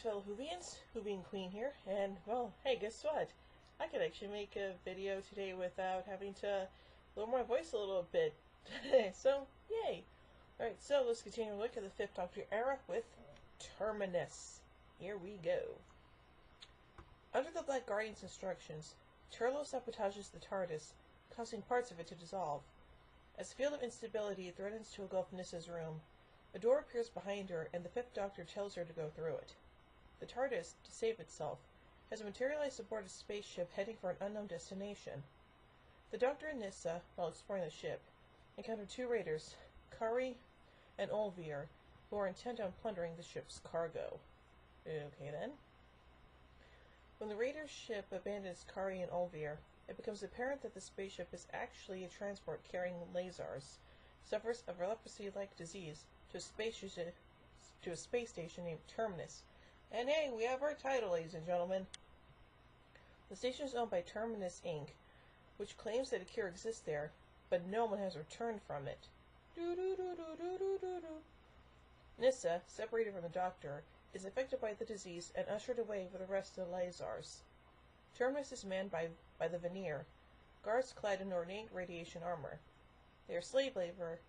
fellow Whovians, Whovian Queen here, and, well, hey, guess what? I could actually make a video today without having to lower my voice a little bit. So, yay! Alright, so let's continue to look at the 5th Doctor era with Terminus. Here we go. Under the Black Guardian's instructions, Turlo sabotages the TARDIS, causing parts of it to dissolve. As the field of instability threatens to engulf Nissa's room, a door appears behind her, and the 5th Doctor tells her to go through it. The TARDIS, to save itself, has materialized aboard a spaceship heading for an unknown destination. The Doctor and Nissa, while exploring the ship, encounter 2 raiders, Kari and Olvir, who are intent on plundering the ship's cargo. Okay then. When the raiders' ship abandons Kari and Olvir, it becomes apparent that the spaceship is actually a transport carrying lasers, suffers of a leprosy-like disease, to a space station named Terminus. And hey, we have our title, ladies and gentlemen. The station is owned by Terminus Inc., which claims that a cure exists there, but no one has returned from it. Nissa, separated from the Doctor, is affected by the disease and ushered away with the rest of the Lazars. Terminus is manned by the Veneer, guards clad in ornate radiation armor. They are slave labor,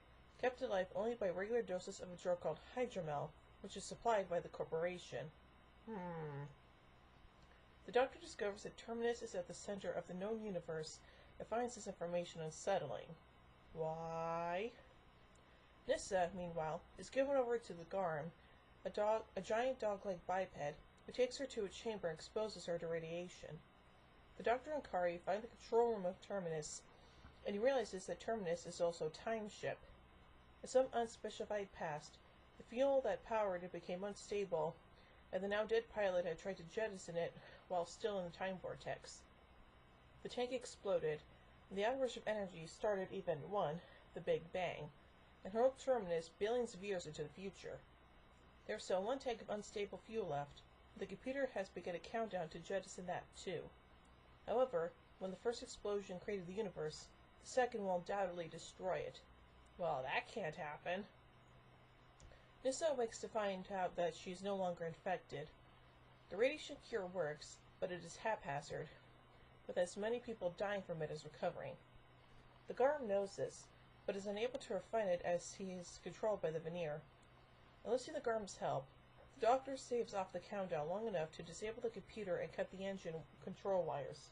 kept alive only by regular doses of a drug called Hydromel, which is supplied by the corporation. The Doctor discovers that Terminus is at the center of the known universe and finds this information unsettling. Why? Nissa, meanwhile, is given over to the Garm, a giant dog-like biped, who takes her to a chamber and exposes her to radiation. The Doctor and Kari find the control room of Terminus, and he realizes that Terminus is also a time ship. In some unspecified past, the fuel that powered it became unstable, and the now-dead pilot had tried to jettison it while still in the time vortex. The tank exploded, and the outburst of energy started Event 1, the Big Bang, and hurled Terminus billions of years into the future. There's still 1 tank of unstable fuel left, and the computer has begun a countdown to jettison that too. However, when the first explosion created the universe, the second will undoubtedly destroy it. Well, that can't happen. Nissa awakes to find out that she is no longer infected. The radiation cure works, but it is haphazard, with as many people dying from it as recovering. The Garm knows this, but is unable to refine it as he is controlled by the Veneer. Enlisting the Garm's help, the Doctor saves off the countdown long enough to disable the computer and cut the engine control wires.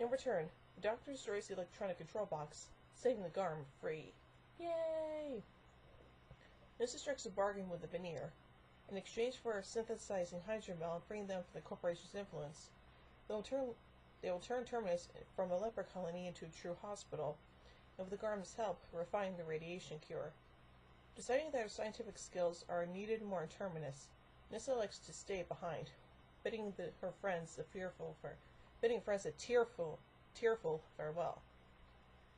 In return, the Doctor destroys the electronic control box, saving the Garm free. Yay! Nissa strikes a bargain with the Veneer. In exchange for synthesizing Hydromel and freeing them from the corporation's influence, they will turn Terminus from a leper colony into a true hospital, and with the Garm's help, refine the radiation cure. Deciding that her scientific skills are needed more in Terminus, Nissa elects to stay behind, bidding friends a tearful farewell.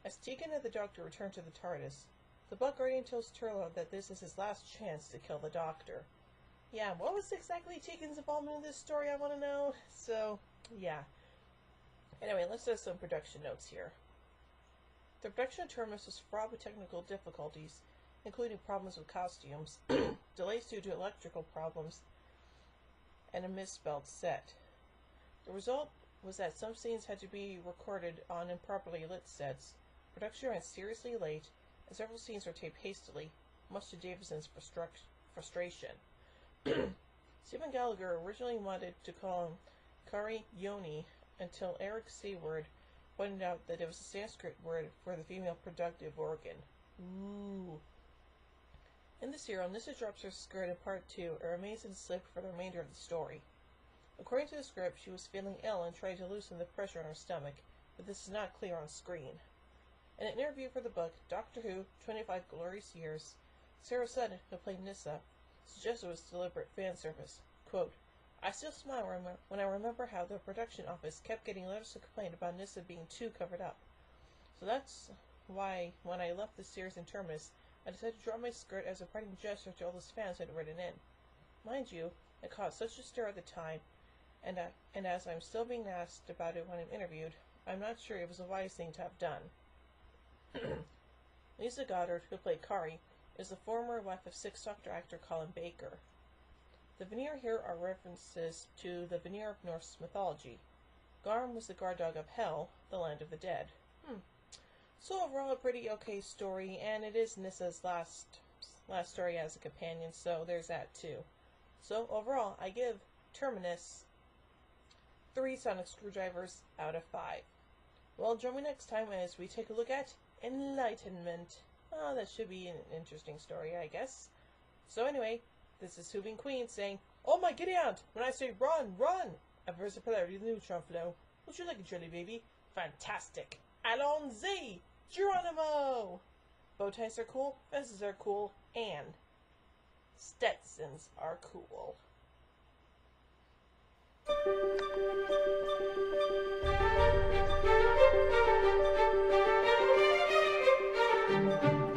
As Tegan and the Doctor return to the TARDIS, the Black Guardian tells Turlo that this is his last chance to kill the Doctor. Yeah, what was exactly Tegan's involvement in this story, I want to know? So, yeah. Anyway, let's do some production notes here. The production of Terminus was fraught with technical difficulties, including problems with costumes, delays due to electrical problems, and a misspelled set. The result was that some scenes had to be recorded on improperly lit sets, production ran seriously late, and several scenes were taped hastily, much to Davison's frustration. Stephen Gallagher originally wanted to call him Kari Yoni until Eric Seaward pointed out that it was a Sanskrit word for the female productive organ. Ooh. In the serial, Nissa drops her skirt in part 2 and remains in slip for the remainder of the story. According to the script, she was feeling ill and tried to loosen the pressure on her stomach, but this is not clear on screen. In an interview for the book, Doctor Who, 25 Glorious Years, Sarah Sutton, who played Nissa, suggested it was deliberate fan service. Quote, "I still smile when I remember how the production office kept getting letters of complaint about Nissa being too covered up. So that's why, when I left the series in Terminus, I decided to drop my skirt as a parting gesture to all those fans who had written in. Mind you, it caused such a stir at the time, and as I'm still being asked about it when I'm interviewed, I'm not sure it was a wise thing to have done." Lisa Goddard, who played Kari, is the former wife of 6th Doctor actor Colin Baker. The Vanir here are references to the Vanir of Norse mythology. Garm was the guard dog of Hel, the land of the dead. So overall, a pretty okay story, and it is Nissa's last story as a companion, so there's that too. So overall, I give Terminus 3 sonic screwdrivers out of 5. Well, join me next time as we take a look at Enlightenment. Oh, that should be an interesting story, I guess. So anyway, this is Hooving Queen saying, "Oh my giddy aunt, when I say run, run!" Adverse polarity of the neutron flow. Would you like a jelly baby? Fantastic! Allons-y! Geronimo! Bow ties are cool, fezzes are cool, and Stetsons are cool.